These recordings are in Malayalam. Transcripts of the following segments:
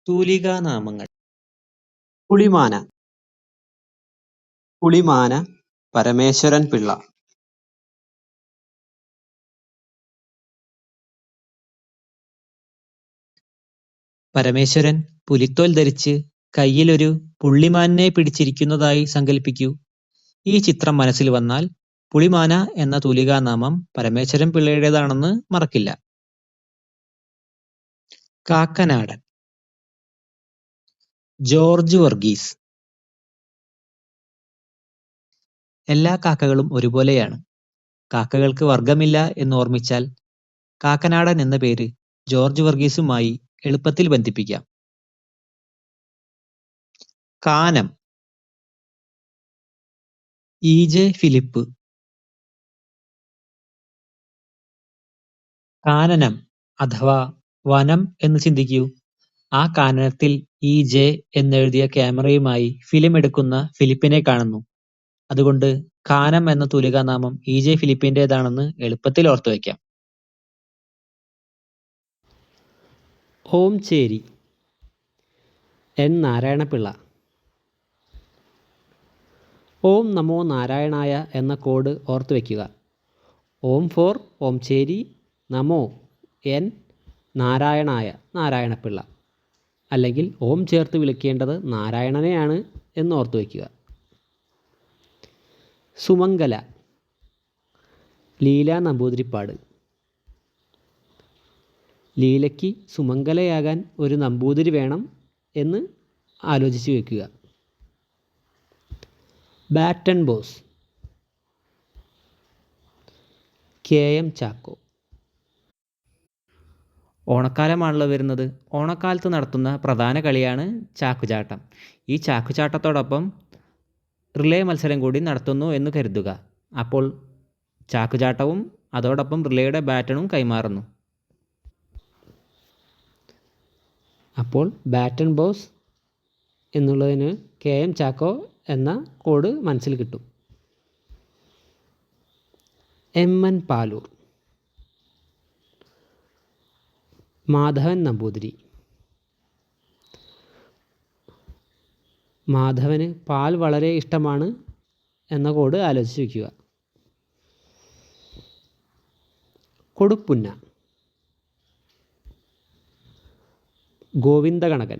തൂലികാനാമങ്ങൾ. പുളിമാന. പുളിമാന പരമേശ്വരൻ പിള്ള. പരമേശ്വരൻ പുലിത്തോൽ ധരിച്ച് കയ്യിലൊരു പുള്ളിമാനിനെ പിടിച്ചിരിക്കുന്നതായി സങ്കൽപ്പിക്കൂ. ഈ ചിത്രം മനസ്സിൽ വന്നാൽ പുളിമാന എന്ന തൂലികാനാമം പരമേശ്വരൻ പിള്ളയുടേതാണെന്ന് മറക്കില്ല. കാക്കനാടൻ. ജോർജ് വർഗീസ്. എല്ലാ കാക്കകളും ഒരുപോലെയാണ്. കാക്കകൾക്ക് വർഗമില്ല എന്ന് ഓർമ്മിച്ചാൽ കാക്കനാടൻ എന്ന പേര് ജോർജ് വർഗീസുമായി എളുപ്പത്തിൽ ബന്ധിപ്പിക്കാം. കാനം. ഇ.ജെ. ഫിലിപ്പ്. കാനനം അഥവാ വനം എന്ന് ചിന്തിക്കൂ. ആ കാനനത്തിൽ ഇ.ജെ. എന്നെഴുതിയ ക്യാമറയുമായി ഫിലിം എടുക്കുന്ന ഫിലിപ്പിനെ കാണുന്നു. അതുകൊണ്ട് കാനം എന്ന തൂലികാനാമം ഇ.ജെ. ഫിലിപ്പിന്റേതാണെന്ന് എളുപ്പത്തിൽ ഓർത്തുവയ്ക്കാം. ഓംചേരി. എൻ. നാരായണപിള്ള. ഓം നമോ നാരായണായ എന്ന കോഡ് ഓർത്തുവയ്ക്കുക. ഓം ഫോർ ഓംചേരി, നമോ എൻ, നാരായണായ നാരായണപിള്ള. അല്ലെങ്കിൽ ഓം ചേർത്ത് വിളിക്കേണ്ടത് നാരായണനെയാണ് എന്ന് ഓർത്തുവയ്ക്കുക. സുമംഗല. ലീല നമ്പൂതിരിപ്പാട്. ലീലയ്ക്ക് സുമംഗലയാകാൻ ഒരു നമ്പൂതിരി വേണം എന്ന് ആലോചിച്ച് വയ്ക്കുക. ബാറ്റൺ ബോസ്. കെ.എം. ചാക്കോ. ഓണക്കാലമാണല്ലോ വരുന്നത്. ഓണക്കാലത്ത് നടത്തുന്ന പ്രധാന കളിയാണ് ചാക്കുചാട്ടം. ഈ ചാക്കുചാട്ടത്തോടൊപ്പം റിലേ മത്സരം കൂടി നടത്തുന്നു എന്ന് കരുതുക. അപ്പോൾ ചാക്കുചാട്ടവും അതോടൊപ്പം റിലേയുടെ ബാറ്റണും കൈമാറുന്നു. അപ്പോൾ ബാറ്റൺ ബോസ് എന്നുള്ളതിന് കെ.എം. ചാക്കോ എന്ന കോഡ് മനസ്സിൽ കിട്ടും. എം.എൻ. പാലൂർ. മാധവൻ നമ്പൂതിരി. മാധവന് പാൽ വളരെ ഇഷ്ടമാണ് എന്ന കോഡ് ആലോചിച്ച് വയ്ക്കുക. കൊടുപ്പുന്ന. ഗോവിന്ദഗണകൻ.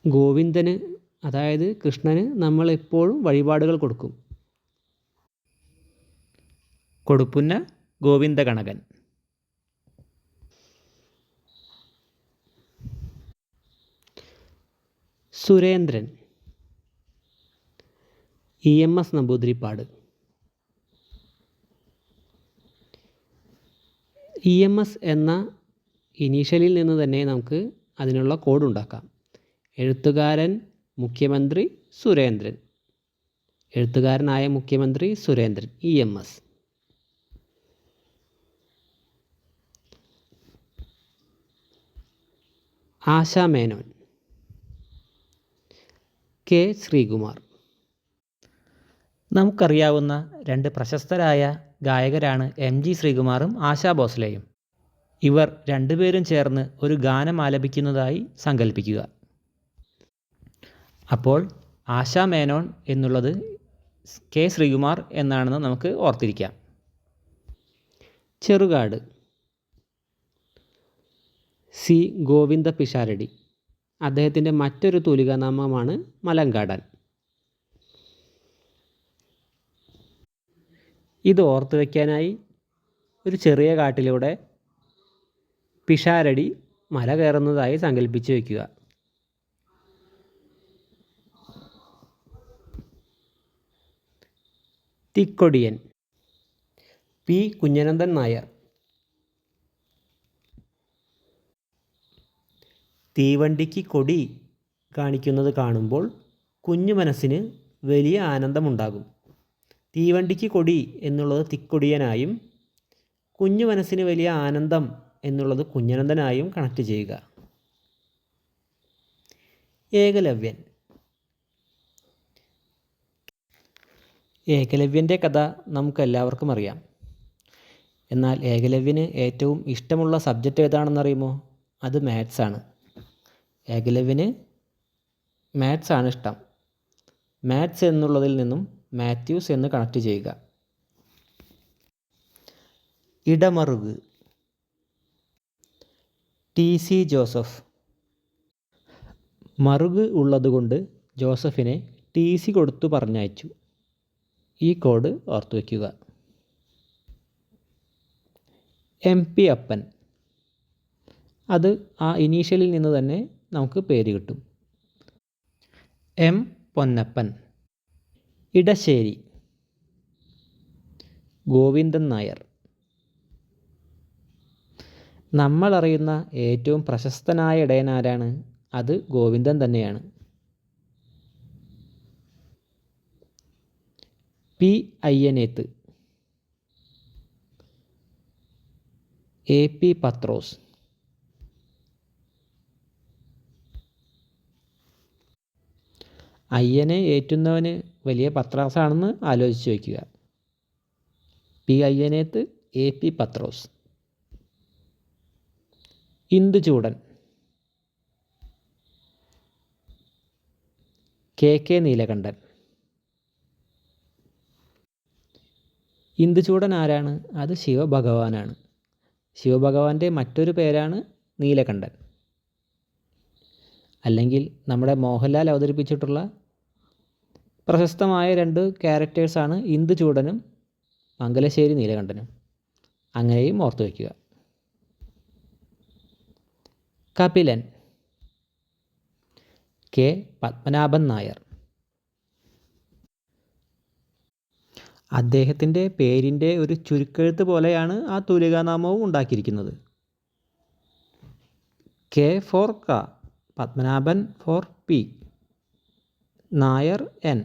ഗോവിന്ദന് അതായത് കൃഷ്ണന് നമ്മൾ എപ്പോഴും വഴിപാടുകൾ കൊടുക്കും. കൊടുപ്പുന്ന ഗോവിന്ദഗണകൻ. സുരേന്ദ്രൻ. ഇ.എം.എസ്. നമ്പൂതിരിപ്പാട്. ഇ.എം.എസ്. എന്ന ഇനീഷ്യലിൽ നിന്ന് തന്നെ നമുക്ക് അതിനുള്ള കോഡ് ഉണ്ടാക്കാം. എഴുത്തുകാരൻ മുഖ്യമന്ത്രി സുരേന്ദ്രൻ. എഴുത്തുകാരനായ മുഖ്യമന്ത്രി സുരേന്ദ്രൻ, ഇ.എം.എസ്. ആശാ മേനോൻ. കെ. ശ്രീകുമാർ. നമുക്കറിയാവുന്ന രണ്ട് പ്രശസ്തരായ ഗായകരാണ് എം.ജി. ശ്രീകുമാറും ആശാ ഭോസ്ലെയും. ഇവർ രണ്ടുപേരും ചേർന്ന് ഒരു ഗാനം ആലപിക്കുന്നതായി സങ്കല്പിക്കുക. അപ്പോൾ ആശാ മേനോൻ എന്നുള്ളത് കെ. ശ്രീകുമാർ എന്നാണെന്ന് നമുക്ക് ഓർത്തിരിക്കാം. ചെറുകാട്. സി. ഗോവിന്ദ പിഷാരടി. അദ്ദേഹത്തിൻ്റെ മറ്റൊരു തൂലികാനാമമാണ് മലങ്കാടൻ. ഇത് ഓർത്തു വയ്ക്കാനായി ഒരു ചെറിയ കാട്ടിലൂടെ പിഷാരടി മല കയറുന്നതായി സങ്കല്പിച്ച് വയ്ക്കുക. തിക്കൊടിയൻ. പി. കുഞ്ഞനന്ദൻ നായർ. തീവണ്ടിക്ക് കൊടി കാണിക്കുന്നത് കാണുമ്പോൾ കുഞ്ഞു മനസ്സിന് വലിയ ആനന്ദമുണ്ടാകും. തീവണ്ടിക്ക് കൊടി എന്നുള്ളത് തിക്കൊടിയനായും കുഞ്ഞു മനസ്സിന് വലിയ ആനന്ദം എന്നുള്ളത് കുഞ്ഞനന്ദനായും കണക്ട് ചെയ്യുക. ഏകലവ്യൻ. ഏകലവ്യൻ്റെ കഥ നമുക്കെല്ലാവർക്കും അറിയാം. എന്നാൽ ഏകലവ്യന് ഏറ്റവും ഇഷ്ടമുള്ള സബ്ജക്റ്റ് ഏതാണെന്നറിയുമോ? അത് മാത്സ് ആണ്. ഏകലവ്യന് മാത്സ് ആണ് ഇഷ്ടം. മാത്സ് എന്നുള്ളതിൽ നിന്നും മാത്യൂസ് എന്ന് കണക്ട് ചെയ്യുക. ഇടമറുക്. TC Joseph. മറുക് ഉള്ളതുകൊണ്ട് ജോസഫിനെ TC കൊടുത്തു പറഞ്ഞയച്ചു. ഈ കോഡ് ഓർത്തു വയ്ക്കുക. MP അപ്പൻ. അത് ആ ഇനീഷ്യലിൽ നിന്ന് തന്നെ നമുക്ക് പേര് കിട്ടും. M പൊന്നപ്പൻ. ഇടശ്ശേരി. ഗോവിന്ദൻ നായർ. നമ്മൾ അറിയുന്ന ഏറ്റവും പ്രശസ്തനായ ഇടയൻ ആരാണ്? അത് ഗോവിന്ദൻ തന്നെയാണ്. P അയ്യനേത്ത്. AP പത്രോസ്. അയ്യനെ ഏറ്റുന്നവന് വലിയ പത്രാസാണെന്ന് ആലോചിച്ച് വയ്ക്കുക. P അയ്യനേത്ത്, AP പത്രോസ്. ഇന്ദുചൂടൻ. KK നീലകണ്ഠൻ. ഇന്ദുചൂടൻ ആരാണ്? അത് ശിവഭഗവാനാണ്. ശിവഭഗവാന്റെ മറ്റൊരു പേരാണ് നീലകണ്ഠൻ. അല്ലെങ്കിൽ നമ്മുടെ മോഹൻലാൽ അവതരിപ്പിച്ചിട്ടുള്ള പ്രശസ്തമായ 2 ക്യാരക്ടേഴ്സാണ് ഇന്ദുചൂടനും മംഗലശ്ശേരി നീലകണ്ഠനും. അങ്ങനെയും ഓർത്തു വയ്ക്കുക. കപിലൻ. K പത്മനാഭൻ നായർ. അദ്ദേഹത്തിൻ്റെ പേരിൻ്റെ ഒരു ചുരുക്കെഴുത്ത് പോലെയാണ് ആ തൂലികാനാമവും ഉണ്ടാക്കിയിരിക്കുന്നത്. K for K, Padmanabhan for P, Nair N,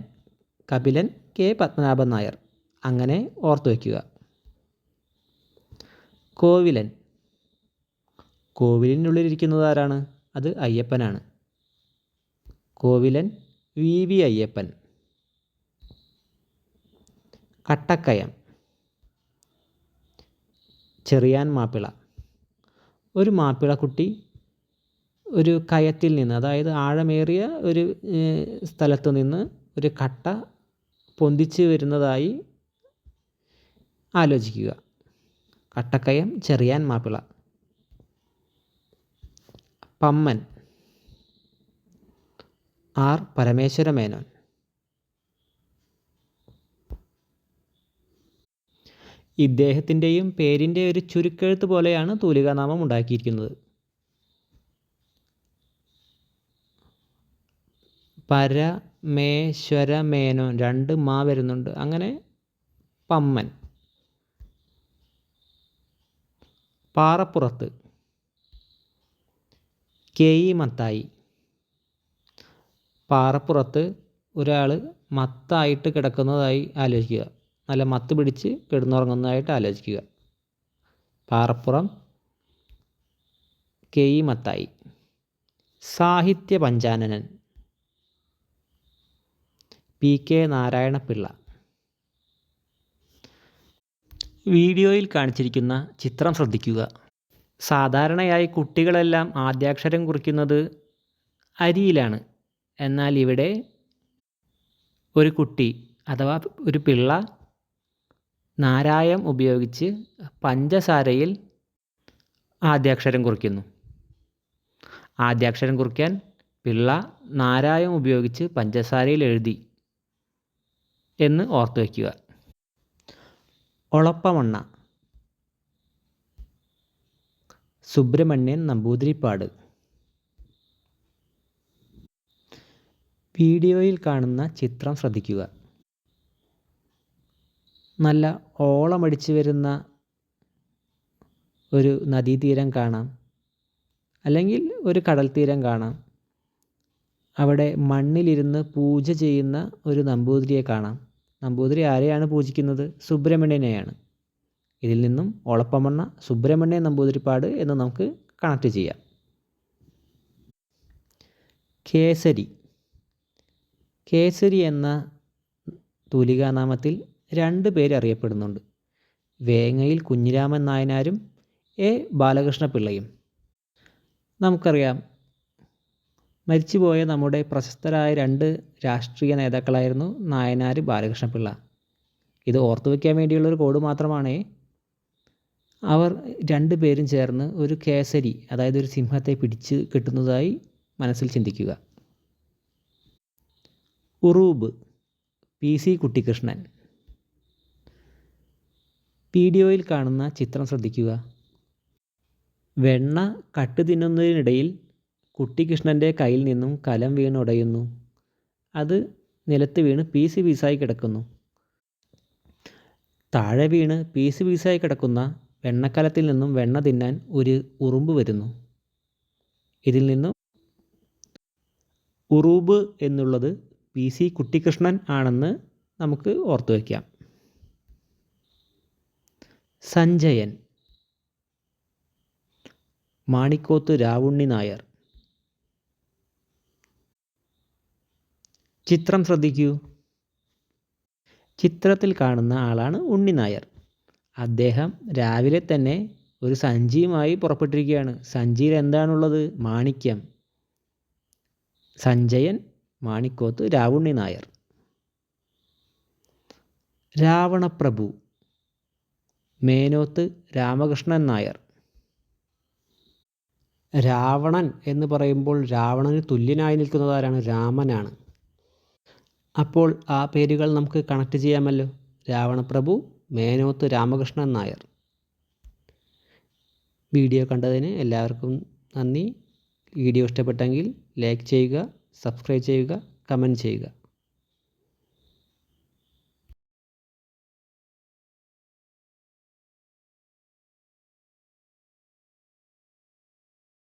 Kapilan K Padmanabhan Nair. അങ്ങനെ ഓർത്തു വയ്ക്കുക. കോവിലൻ. കോവിലിനുള്ളിലിരിക്കുന്നത് ആരാണ്? അത് അയ്യപ്പനാണ്. കോവിലൻ VV അയ്യപ്പൻ. കട്ടക്കയം. ചെറിയാൻ മാപ്പിള. ഒരു മാപ്പിളക്കുട്ടി ഒരു കയത്തിൽ നിന്ന്, അതായത് ആഴമേറിയ ഒരു സ്ഥലത്ത് നിന്ന് ഒരു കട്ട പൊന്തിച്ച് വരുന്നതായി ആലോചിക്കുക. കട്ടക്കയം, ചെറിയാൻ മാപ്പിള. പമ്മൻ. R പരമേശ്വര മേനോൻ. ഇദ്ദേഹത്തിൻ്റെയും പേരിൻ്റെ ഒരു ചുരുക്കെഴുത്ത് പോലെയാണ് തൂലികാനാമം ഉണ്ടാക്കിയിരിക്കുന്നത്. പരമേശ്വര മേനോൻ, 2 മാ വരുന്നുണ്ട്. അങ്ങനെ പമ്മൻ. പാറപ്പുറത്ത്. KE മത്തായി. പാറപ്പുറത്ത് ഒരാൾ മത്തായിട്ട് കിടക്കുന്നതായി ആലോചിക്കുക. നല്ല മത്ത് പിടിച്ച് കിടന്നുറങ്ങുന്നതായിട്ട് ആലോചിക്കുക. പാറപ്പുറം KE മത്തായി. സാഹിത്യ പഞ്ചാനനൻ. PK നാരായണപിള്ള. വീഡിയോയിൽ കാണിച്ചിരിക്കുന്ന ചിത്രം ശ്രദ്ധിക്കുക. സാധാരണയായി കുട്ടികളെല്ലാം ആദ്യാക്ഷരം കുറിക്കുന്നത് അരിയിലാണ്. എന്നാൽ ഇവിടെ ഒരു കുട്ടി അഥവാ ഒരു പിള്ള നാരായം ഉപയോഗിച്ച് പഞ്ചസാരയിൽ ആദ്യാക്ഷരം കുറിക്കുന്നു. ആദ്യാക്ഷരം കുറിക്കാൻ പിള്ള നാരായം ഉപയോഗിച്ച് പഞ്ചസാരയിൽ എഴുതി എന്ന് ഓർത്തു വയ്ക്കുക. ഒളപ്പമണ്ണ. സുബ്രഹ്മണ്യൻ നമ്പൂതിരിപ്പാട്. വീഡിയോയിൽ കാണുന്ന ചിത്രം ശ്രദ്ധിക്കുക. നല്ല ഓളമടിച്ച് വരുന്ന ഒരു നദീതീരം കാണാം, അല്ലെങ്കിൽ ഒരു കടൽ തീരം കാണാം. അവിടെ മണ്ണിലിരുന്ന് പൂജ ചെയ്യുന്ന ഒരു നമ്പൂതിരിയെ കാണാം. നമ്പൂതിരി ആരെയാണ് പൂജിക്കുന്നത്? സുബ്രഹ്മണ്യനെയാണ്. ഇതിൽ നിന്നും ഒളപ്പമണ്ണ സുബ്രഹ്മണ്യൻ നമ്പൂതിരിപ്പാട് എന്ന് നമുക്ക് കണക്ട് ചെയ്യാം. കേസരി. കേസരി എന്ന തൂലികാനാമത്തിൽ 2 പേര് അറിയപ്പെടുന്നുണ്ട്. വേങ്ങയിൽ കുഞ്ഞിരാമൻ നായനാരും എ ബാലകൃഷ്ണപിള്ളയും. നമുക്കറിയാം, മരിച്ചുപോയ നമ്മുടെ പ്രശസ്തരായ 2 രാഷ്ട്രീയ നേതാക്കളായിരുന്നു നായനാർ, ബാലകൃഷ്ണപിള്ള. ഇത് ഓർത്തു വയ്ക്കാൻ വേണ്ടിയുള്ളൊരു കോഡ് മാത്രമാണേ. അവർ 2 പേരും ചേർന്ന് ഒരു കേസരി, അതായത് ഒരു സിംഹത്തെ പിടിച്ച് കെട്ടുന്നതായി മനസ്സിൽ ചിന്തിക്കുക. ഉറൂബ്, PC കുട്ടിക്കൃഷ്ണൻ. വീഡിയോയിൽ കാണുന്ന ചിത്രം ശ്രദ്ധിക്കുക. വെണ്ണ കട്ട് തിന്നുന്നതിനിടയിൽ കുട്ടിക്കൃഷ്ണൻ്റെ കയ്യിൽ നിന്നും കലം വീണുടയുന്നു. അത് നിലത്ത് വീണ് പീസ് പീസായി കിടക്കുന്നു. താഴെ വീണ് പീസ് പീസായി കിടക്കുന്ന വെണ്ണക്കലത്തിൽ നിന്നും വെണ്ണ തിന്നാൻ ഒരു ഉറുമ്പ് വരുന്നു. ഇതിൽ നിന്നും ഉറൂബ് എന്നുള്ളത് PC കുട്ടിക്കൃഷ്ണൻ ആണെന്ന് നമുക്ക് ഓർത്തു വയ്ക്കാം. സഞ്ജയൻ, മാണിക്കോത്ത് രാവുണ്ണി നായർ. ചിത്രം ശ്രദ്ധിക്കൂ. ചിത്രത്തിൽ കാണുന്ന ആളാണ് ഉണ്ണി നായർ. അദ്ദേഹം രാവിലെ തന്നെ ഒരു സഞ്ചിയുമായി പുറപ്പെട്ടിരിക്കുകയാണ്. സഞ്ചിയിൽ എന്താണുള്ളത്? മാണിക്യം. സഞ്ജയൻ, മാണിക്കോത്ത് രാവുണ്ണി നായർ. രാവണപ്രഭു, മേനോത്ത് രാമകൃഷ്ണൻ നായർ. രാവണൻ എന്ന് പറയുമ്പോൾ രാവണന് തുല്യനായി നിൽക്കുന്നത് ആരാണ്? രാമനാണ്. അപ്പോൾ ആ പേരുകൾ നമുക്ക് കണക്ട് ചെയ്യാമല്ലോ. രാവണപ്രഭു, മേനോത്ത് രാമകൃഷ്ണൻ നായർ. വീഡിയോ കണ്ടതിന് എല്ലാവർക്കും നന്ദി. വീഡിയോ ഇഷ്ടപ്പെട്ടെങ്കിൽ ലൈക്ക് ചെയ്യുക, സബ്സ്ക്രൈബ് ചെയ്യുക, കമൻറ്റ് ചെയ്യുക.